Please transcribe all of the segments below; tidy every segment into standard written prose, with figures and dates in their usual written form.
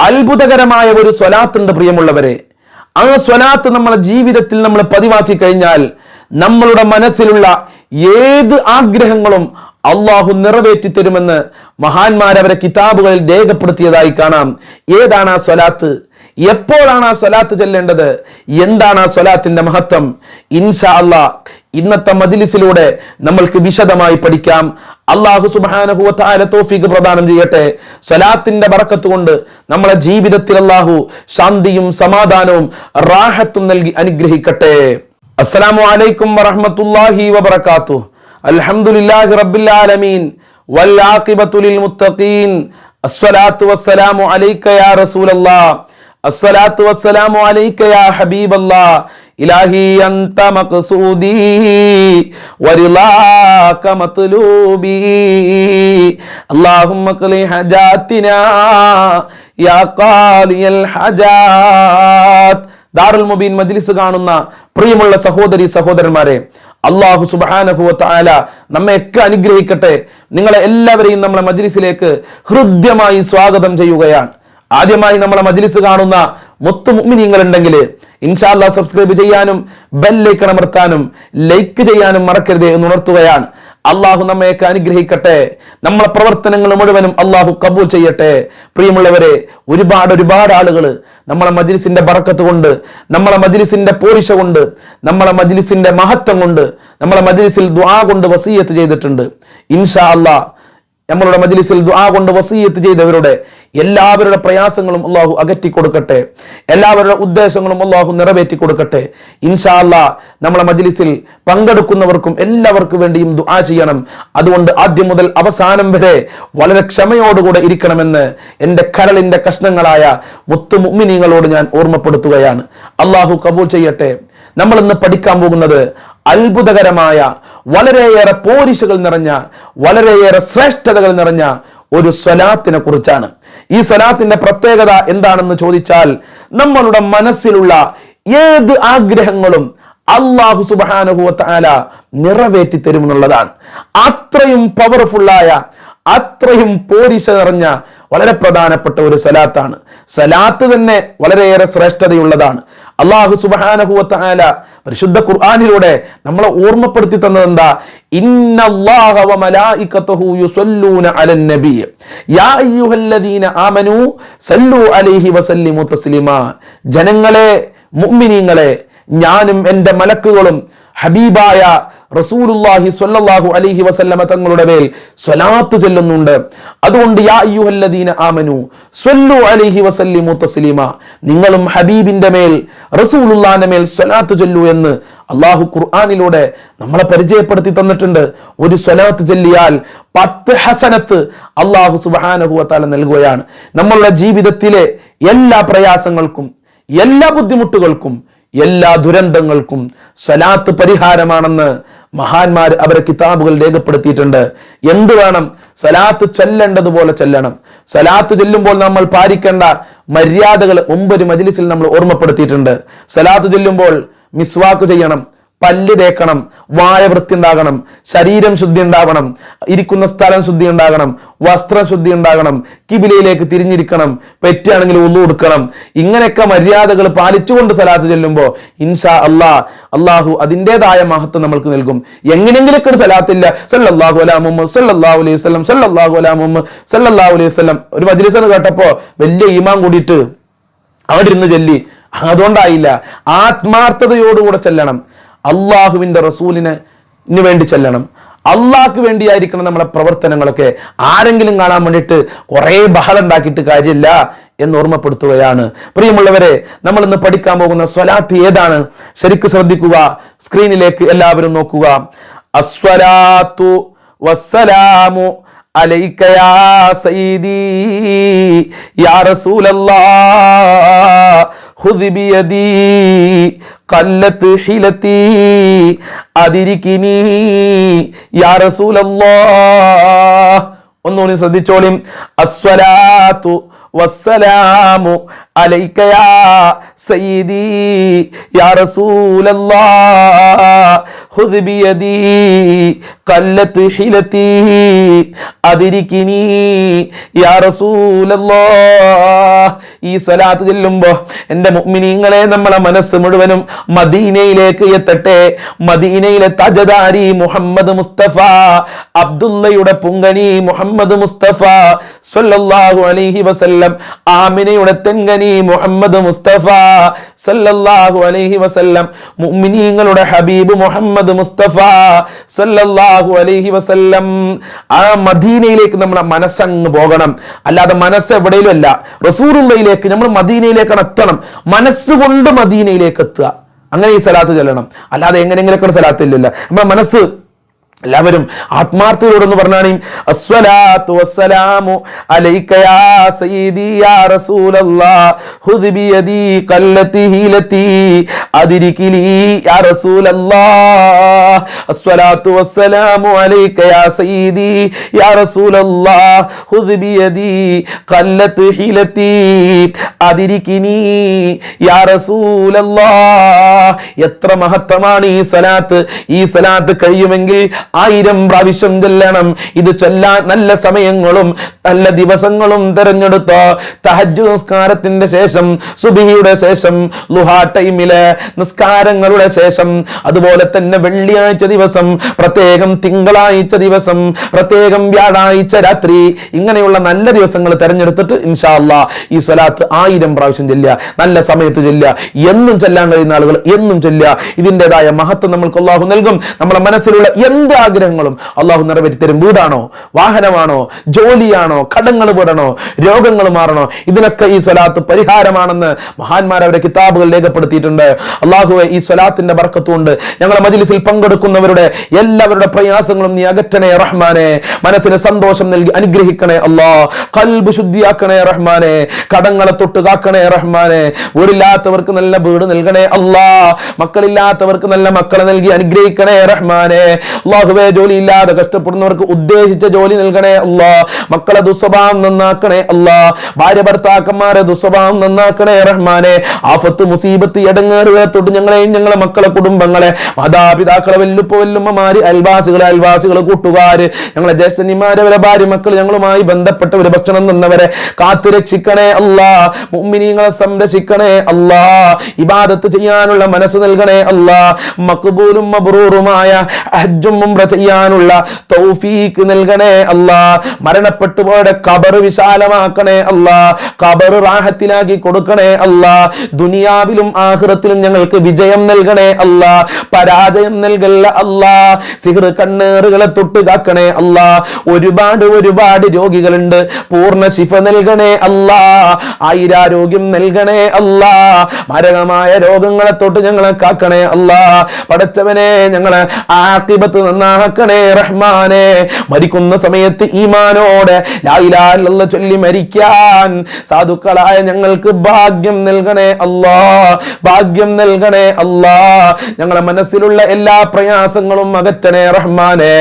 അത്ഭുതകരമായ ഒരു സ്വലാത്തുണ്ട് പ്രിയമുള്ളവരെ. ആ സ്വലാത്ത് നമ്മളെ ജീവിതത്തിൽ നമ്മൾ പതിവാക്കി കഴിഞ്ഞാൽ നമ്മളുടെ മനസ്സിലുള്ള ഏത് ആഗ്രഹങ്ങളും അള്ളാഹു നിറവേറ്റി തരുമെന്ന് മഹാന്മാരവരെ കിതാബുകളിൽ രേഖപ്പെടുത്തിയതായി കാണാം. ഏതാണ് ആ സ്വലാത്ത്? എപ്പോഴാണ് ആ സ്വലാത്ത് ചൊല്ലേണ്ടത്? എന്താണ് ആ സ്വലാത്തിന്റെ മഹത്വം? ഇൻഷാ അല്ലാഹ് ഇന്നത്തെ മജ്ലിസിലൂടെ നമ്മൾക്ക് വിശദമായി പഠിക്കാം. അല്ലാഹു സുബ്ഹാനഹു വ തആല തൗഫീഖ് പ്രദാനം ചെയ്യട്ടെ. സ്വലാത്തിന്റെ ബറക്കത്ത് കൊണ്ട് നമ്മളെ ജീവിതത്തിൽ അല്ലാഹു ശാന്തിയും സമാധാനവും റാഹത്തും നൽകി അനുഗ്രഹിക്കട്ടെ. അസ്സലാമു അലൈക്കും വറഹ്മത്തുള്ളാഹി വബറകാതുഹു. അൽഹംദുലില്ലാഹി റബ്ബിൽ ആലമീൻ വൽ ആഖിബത്തു ലിൽ മുത്തഖീൻ. അസ്സലാത്തു വസ്സലാമു അലൈക യാ റസൂലല്ലാഹ്. അസ്സലാത്തു വസ്സലാമു അലൈക യാ ഹബീബല്ലാഹ്. ഇലാഹി അൻത മഖ്സൂദി വറിളാക മത്ലൂബി. അല്ലാഹുമ്മ ഖ്ലി ഹജാതിനാ യാ ഖാലിയൽ ഹജാത്ത്. ദാറുൽ മുബീൻ മജ്ലിസ് കാണുന്ന പ്രിയമുള്ള സഹോദരി സഹോദരന്മാരെ, അല്ലാഹു സുബ്ഹാനഹു വ തആല നമ്മെയൊക്കെ അനുഗ്രഹിക്കട്ടെ. നിങ്ങളെ എല്ലാവരെയും നമ്മളെ മജ്ലിസിലേക്ക് ഹൃദ്യമായി സ്വാഗതം ചെയ്യുകയാണ്. ആദ്യമായി നമ്മളെ മജ്ലിസ് കാണുന്ന മുത്തു മുഅ്മിനീങ്ങൾ ഉണ്ടെങ്കിൽ ഇൻഷാ അല്ലാഹ് സബ്സ്ക്രൈബ് ചെയ്യാനും ബെല്ലൈക്കൺ അമർത്താനും ലൈക്ക് ചെയ്യാനും മറക്കരുത് എന്ന് ഉണർത്തുകയാണ്. അള്ളാഹു നമ്മയൊക്കെ അനുഗ്രഹിക്കട്ടെ. നമ്മളെ പ്രവർത്തനങ്ങൾ മുഴുവനും അള്ളാഹു കബൂൽ ചെയ്യട്ടെ. പ്രിയമുള്ളവരെ, ഒരുപാട് ആളുകൾ നമ്മളെ മജ്ലിസിന്റെ ബറക്കത്ത് കൊണ്ട്, നമ്മളെ മജ്ലിസിന്റെ പോരിശ കൊണ്ട്, നമ്മളെ മജ്ലിസിന്റെ മഹത്വം കൊണ്ട്, നമ്മളെ മജ്ലിസിൽ ദുആ കൊണ്ട് വസിയത്ത് ചെയ്തിട്ടുണ്ട്. ഇൻഷാ അല്ലാഹ് നമ്മളുടെ മജ്ലിസിൽ ദുആ കൊണ്ട് വസിയത്ത് ചെയ്തവരുടെ എല്ലാവരുടെ പ്രയാസങ്ങളും അള്ളാഹു അകറ്റി കൊടുക്കട്ടെ. എല്ലാവരുടെ ഉദ്ദേശങ്ങളും അള്ളാഹു നിറവേറ്റി കൊടുക്കട്ടെ. ഇൻഷാ അല്ലാഹ് നമ്മളെ മജ്ലിസിൽ പങ്കെടുക്കുന്നവർക്കും എല്ലാവർക്കും വേണ്ടിയും ദുആ ചെയ്യണം. അതുകൊണ്ട് ആദ്യം മുതൽ അവസാനം വരെ വളരെ ക്ഷമയോടുകൂടെ ഇരിക്കണമെന്ന് എൻ്റെ കരളിന്റെ കഷ്ണങ്ങളായ മുത്തു മുഅ്മിനീങ്ങളോട് ഞാൻ ഓർമ്മപ്പെടുത്തുകയാണ്. അള്ളാഹു കബൂൽ ചെയ്യട്ടെ. നമ്മൾ ഇന്ന് പഠിക്കാൻ പോകുന്നത് അത്ഭുതകരമായ, വളരെയേറെ പോരിശകൾ നിറഞ്ഞ, വളരെയേറെ ശ്രേഷ്ഠതകൾ നിറഞ്ഞ ഒരു സ്വലാത്തിനെ കുറിച്ചാണ്. ഈ സ്വലാത്തിന്റെ പ്രത്യേകത എന്താണെന്ന് ചോദിച്ചാൽ, നമ്മളുടെ മനസ്സിലുള്ള ഏത് ആഗ്രഹങ്ങളും അല്ലാഹു സുബ്ഹാനഹു വ തആല നിറവേറ്റി തരുമെന്നുള്ളതാണ്. അത്രയും പവർഫുള്ളായ, അത്രയും പോരിശ നിറഞ്ഞ വളരെ പ്രധാനപ്പെട്ട ഒരു സ്വലാത്താണ്. സ്വലാത്ത് തന്നെ വളരെയേറെ ശ്രേഷ്ഠതയുള്ളതാണ്. അല്ലാഹു സുബ്ഹാനഹു വ തആല പരിശുദ്ധ ഖുർആനിലൂടെ നമ്മളെ ഓർമ്മപ്പെടുത്തി തന്നത് എന്താ? ഇന്നല്ലാഹ വ മലായികതുഹു യുസല്ലൂന അലൻ നബി യാ അയ്യുഹല്ലദീന ആമനൂ സല്ലു അലൈഹി വസല്ലിമു തസ്ലീമാ. ജനങ്ങളെ, മുഅ്മിനീങ്ങളെ, ഞാനും എൻ്റെ മലക്കുകളും ഹബീബായ റസൂലുള്ളാഹി സ്വല്ലല്ലാഹു അലൈഹി വസല്ലമ തങ്ങളുടെ മേൽ സ്വലാത്ത് ചൊല്ലുന്നുണ്ട്. അതുകൊണ്ട് യാ അയ്യുഹല്ലദീന ആമനു സ്വല്ലു അലൈഹി വസല്ലിമു തസ്ലീമാ, നിങ്ങളും ഹബീബിന്റെ മേൽ, റസൂലുള്ളാഹിന്റെ മേൽ സ്വലാത്ത് ചൊല്ലു എന്ന് അല്ലാഹു ഖുർആനിലൂടെ നമ്മളെ പരിചയപ്പെടുത്തി തന്നിട്ടുണ്ട്. ഒരു സ്വലാത്ത് ചൊല്ലിയാൽ 10 ഹസനത്ത് അല്ലാഹു സുബ്ഹാനഹു വ തആല നൽകുകയാണ്. നമ്മളുടെ ജീവിതത്തിലെ എല്ലാ പ്രയാസങ്ങൾക്കും, എല്ലാ ബുദ്ധിമുട്ടുകൾക്കും, എല്ലാ ദുരന്തങ്ങൾക്കും സ്വലാത്ത് പരിഹാരമാണെന്ന് മഹാന്മാർ അവരെ കിതാബുകൾ രേഖപ്പെടുത്തിയിട്ടുണ്ട്. എന്ത് വേണം? സ്വലാത്ത് ചൊല്ലേണ്ടതുപോലെ ചൊല്ലണം. സ്വലാത്ത് ചൊല്ലുമ്പോൾ നമ്മൾ പാലിക്കേണ്ട മര്യാദകൾ മുമ്പൊരു മജ്ലിസിൽ നമ്മൾ ഓർമ്മപ്പെടുത്തിയിട്ടുണ്ട്. സ്വലാത്ത് ചൊല്ലുമ്പോൾ മിസ്വാക്ക് ചെയ്യണം, പല്ല് തേക്കണം, വായ വൃത്തി ഉണ്ടാകണം, ശരീരം ശുദ്ധി ഉണ്ടാവണം, ഇരിക്കുന്ന സ്ഥലം ശുദ്ധി ഉണ്ടാകണം, വസ്ത്രം ശുദ്ധി ഉണ്ടാകണം, കിബിലയിലേക്ക് തിരിഞ്ഞിരിക്കണം, പെറ്റാണെങ്കിൽ ഉളു കൊടുക്കണം. ഇങ്ങനെയൊക്കെ മര്യാദകൾ പാലിച്ചുകൊണ്ട് സ്വലാത്ത് ചൊല്ലുമ്പോൾ ഇൻഷാ അല്ലാഹു അതിൻ്റെതായ മഹത്വം നമ്മൾക്ക് നൽകും. എങ്ങനെയെങ്കിലൊക്കെ ഒരു സ്വലാത്തില്ല സല്ലല്ലാഹു അലാ മുഹമ്മദ് സല്ലല്ലാഹു അലൈഹി വസല്ലം സല്ലല്ലാഹു അലാ മുഹമ്മദ് സല്ലല്ലാഹു അലൈഹി വസല്ലം ഒരു മജ്ലിസ് കേട്ടപ്പോ വലിയ ഈമാൻ കൂടിയിട്ട് അവിടെ ഇരുന്ന് ചൊല്ലി, അതുകൊണ്ടായില്ല. ആത്മാർത്ഥതയോടുകൂടെ ചെല്ലണം. അള്ളാഹുവിന്റെ റസൂലിന് വേണ്ടി ചെല്ലണം. അള്ളാഹ്ക്ക് വേണ്ടിയായിരിക്കണം നമ്മളെ പ്രവർത്തനങ്ങളൊക്കെ. ആരെങ്കിലും കാണാൻ വേണ്ടിയിട്ട് കുറെ ബഹളം ഉണ്ടാക്കിയിട്ട് കാര്യമില്ല എന്ന് ഓർമ്മപ്പെടുത്തുകയാണ്. പ്രിയമുള്ളവരെ, നമ്മൾ ഇന്ന് പഠിക്കാൻ പോകുന്ന സ്വലാത്ത് ഏതാണ്? ശരിക്കും ശ്രദ്ധിക്കുക. സ്ക്രീനിലേക്ക് എല്ലാവരും നോക്കുക. അസ്വലാത്തു വസ്സലാമു അലൈക യാ സയ്യിദി യാ റസൂലല്ലാഹ് ഖുദ് ബിയദി ഖല്ലത്ത് ഹിലത്തി അദിരികിനി യാ റസൂലല്ലാഹ്. ഒന്നുകൂടി ശ്രദ്ധിച്ചോളിം. അസ്സലാത്തു വസ്സലാമു അലൈക യാ സയ്യിദി യാ റസൂലല്ലാഹ് ഖുദ് ബിയദി ഖല്ലത്ത് ഹിലത്തി അദിരികിനി യാ റസൂലല്ലാഹ്. ഈ സ്വലാത്ത് ചെല്ലുമ്പോ എൻ്റെ മുഅ്മിനീങ്ങളെ നമ്മളെ മനസ്സ് മുഴുവനും മദീനയിലേക്ക് എത്തട്ടെ. മദീനയിലെ തജദാരി മുഹമ്മദ് മുസ്തഫ, അബ്ദുള്ളയുടെ പുങ്കനി മുഹമ്മദ് മുസ്തഫ സ്വല്ലല്ലാഹു അലൈഹി വസല്ലം, ആമിനയുടെ തെൻകനി മുഹമ്മദ് മുസ്തഫ സ്വല്ലല്ലാഹു അലൈഹി വസല്ലം, മുഅ്മിനീങ്ങളുടെ ഹബീബ് മുഹമ്മദ് മുസ്തഫ സ്വല്ലല്ലാഹു അലൈഹി വസല്ലം. ആ മദീനയിലേക്ക് നമ്മുടെ മനസ്സങ്ങ് പോകണം. അല്ലാതെ മനസ്സ് എവിടെയും അല്ല, റസൂലുള്ളാഹിയിലേക്ക് നമ്മൾ മദീനയിലേക്കാണ് എത്തണം. മനസ്സുകൊണ്ട് മദീനയിലേക്ക് എത്തുക. അങ്ങനെ ഈ സലാത്ത് ചൊല്ലണം. അല്ലാതെ എങ്ങനെയെങ്കിലൊക്കെ സലാത്ത് ഇല്ലല്ല. നമ്മുടെ മനസ്സ് എല്ലാവരും ആത്മാർത്ഥതയോടൊന്ന് പറഞ്ഞാണ് അസ്സലാത്തു വസ്സലാമു അലൈക യാ സയ്യിദി യാ റസൂലല്ലാഹ് ഖുദ് ബിയദി ഖല്ലതി ഹീലതി അദ്രികിലി യാ റസൂലല്ലാഹ് അസ്സലാത്തു വസ്സലാമു അലൈക യാ സയ്യിദി യാ റസൂലല്ലാഹ് ഖുദ് ബിയദി ഖല്ലതി ഹീലതി അദ്രികിനി യാ റസൂലല്ലാഹ്. എത്ര മഹത്തമാണ് ഈ സലാത്ത്. ഈ സലാത്ത് കഴിയുമെങ്കിൽ 1000 പ്രാവശ്യം ചൊല്ലണം. ഇത് ചൊല്ലാൻ നല്ല സമയങ്ങളും നല്ല ദിവസങ്ങളും തിരഞ്ഞെടുത്തോ. തഹജ്ജുദ് നിസ്കാരത്തിന്റെ ശേഷം, സുബ്ഹിയുടെ ശേഷം, ളുഹാ ടൈമിലെ നിസ്കാരങ്ങളുടെ ശേഷം, അതുപോലെ തന്നെ വെള്ളിയാഴ്ച ദിവസം, പ്രത്യേകം തിങ്കളാഴ്ച ദിവസം, പ്രത്യേകം വ്യാഴാഴ്ച രാത്രി, ഇങ്ങനെയുള്ള നല്ല ദിവസങ്ങൾ തിരഞ്ഞെടുത്തിട്ട് ഇൻഷാ അല്ലാഹ് ഈ സ്വലാത്ത് 1000 പ്രാവശ്യം ചൊല്ലുക. നല്ല സമയത്ത് ചൊല്ലുക. എന്നും ചൊല്ലാൻ കഴിയുന്ന ആളുകൾ എന്നും ചൊല്ലുക. ഇതിൻ്റെതായ മഹത്വം നമ്മൾക്ക് അല്ലാഹു നൽകും. നമ്മുടെ മനസ്സിലുള്ള എന്ത് ആഗ്രഹങ്ങളും അള്ളാഹു നിറവേറ്റി തരും. വീടാണോ, വാഹനമാണോ, ജോലിയാണോ, കടങ്ങൾ വീടണോ, രോഗങ്ങൾ മാറണോ, ഇതിനൊക്കെ ഈ സ്വലാത്ത് പരിഹാരമാണെന്ന് മഹാന്മാർ അവരുടെ കിതാബുകൾ രേഖപ്പെടുത്തിയിട്ടുണ്ട്. അള്ളാഹുവെ, ഈ സ്വലാത്തിന്റെ ബർക്കത്തുകൊണ്ട് ഞങ്ങളെ മജ്‌ലിസിൽ പങ്കെടുക്കുന്നവരുടെ എല്ലാവരുടെ പ്രയാസങ്ങളും നീ അകറ്റണേ റഹ്മാനെ. മനസ്സിന് സന്തോഷം നൽകി അനുഗ്രഹിക്കണേ അല്ലാഹ്. ഖൽബ് ശുദ്ധിയാക്കണേ റഹ്മാനെ. കടങ്ങളെ തൊട്ട് കാക്കണേ റഹ്മാനെ. വീടില്ലാത്തവർക്ക് നല്ല വീട് നൽകണേ അല്ലാഹ്. മക്കളില്ലാത്തവർക്ക് നല്ല മക്കളെ നൽകി അനുഗ്രഹിക്കണേ റഹ്മാനെ. അല്ലാഹുവേ, ജോലി ഇല്ലാതെ കഷ്ടപ്പെടുന്നവർക്ക് ഉദ്ദേശിച്ച ജോലി നൽകണേ അല്ലാഹ്. മക്കളെ ദുസ്വഭാവം നന്നാക്കണേ അല്ലാഹ്. ഭാര്യ ഭർത്താക്കന്മാരെ ദുസ്വഭാവം നന്നാക്കണേ റഹ്മാനെ. ആഫത്ത് മുസീബത്ത് ഇടങ്ങേറുകളെ തൊട്ട് ഞങ്ങളെയും ഞങ്ങളെ മക്കളെ കുടുംബങ്ങളെ മാതാപിതാക്കളെ വല്ലുമ്മമാര് അയൽവാസികളെ കൂട്ടുകാര് ഞങ്ങളെ ജ്യേഷ്ഠന്മാരെ വരെ ഭാര്യ മക്കൾ ഞങ്ങളുമായി ബന്ധപ്പെട്ടവര് ഭക്ഷണം തന്നവരെ കാത്തു രക്ഷിക്കണേ അല്ലാഹ്. മുഅ്മിനീങ്ങളെ സംരക്ഷിക്കണേ അല്ലാഹ്. ഇബാദത്ത് ചെയ്യാനുള്ള മനസ്സ് നൽകണേ അല്ലാഹ്. മഖ്ബൂലും മബ്റൂറുമായ ഹജ്ജും ഉംറ ചെയ്യാനുള്ള തൗഫീഖ് നൽകണേ അല്ലാഹ്. മരണപ്പെട്ടു പോയ ഖബർ വിശാലമാക്കണേ അല്ലാഹ്. ഖബർ റാഹത്തിലാക്കി കൊടുക്കണേ അല്ലാഹ്. ദുനിയാവിലും ആഖിറത്തിലും ഞങ്ങൾക്ക് വിജയം നൽകണേ അല്ലാഹ്. പരാജയം നൽകല്ല അല്ലാഹ്. സിഹ്ർ കണ്ണേറുകളെ തൊട്ട് കാക്കണേ അല്ലാഹ്. ഒരുപാട് രോഗികളുണ്ട്. പൂർണ്ണ ശിഫ നൽകണേ അല്ലാഹ്. ആയിരാരോഗ്യം നൽകണേ അല്ലാഹ്. മാരകമായ രോഗങ്ങളെ തൊട്ട് ഞങ്ങളെ കാക്കണേ അല്ലാഹ്. പടച്ചവനെ, ഞങ്ങളെ ആഖിബത്ത് നന്നാക്കണേ റഹ്മാനെ. മരിക്കുന്ന സമയത്ത് ഈമാനോടെ ലാ ഇലാഹ ഇല്ലല്ലാഹ് ചൊല്ലി മരിക്കാൻ സാധുക്കളായ ഞങ്ങൾക്ക് ഭാഗ്യം നൽകണേ അല്ലാഹ്. ഭാഗ്യം നൽകണേ അല്ലാഹ്. ഞങ്ങളുടെ മനസ്സിലുള്ള എല്ലാ പ്രയാസങ്ങളും അകറ്റണേ റഹ്മാനെ.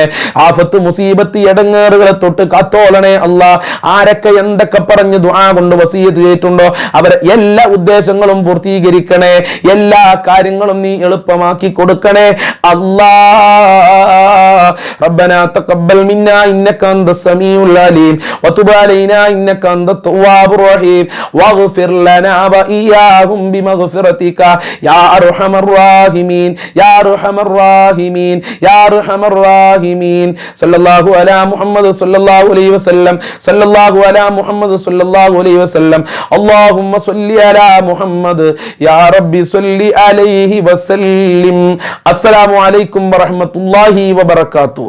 ആഫത്ത് മുസീബത്ത് ഇടങ്ങേറുകളെ തൊട്ട് കാത്തോളണേ അല്ലാഹ്. ആരൊക്കെ എന്തൊക്കെ പറഞ്ഞ് ദുആ കൊണ്ട് വസിയത്ത് ചെയ്തിട്ടുണ്ടോ അവരെ എല്ലാ ഉദ്ദേശങ്ങളും പൂർത്തീകരിക്കണേ. എല്ലാ കാര്യങ്ങളും നീ എളുപ്പമാക്കി കൊടുക്കണേ അല്ലാഹ്. ربنا تقبل منا إنك أنت السميع العليم وتب علينا إنك أنت التواب الرحيم واغفر لنا وإياهم بمغفرتك يا أرحم الراحمين يا أرحم الراحمين يا أرحم الراحمين. صلى الله على محمد صلى الله عليه وسلم. صلى الله على محمد صلى الله عليه وسلم. اللهم صل على محمد يا ربي صل عليه وسلم. السلام عليكم ورحمة الله وبركاته.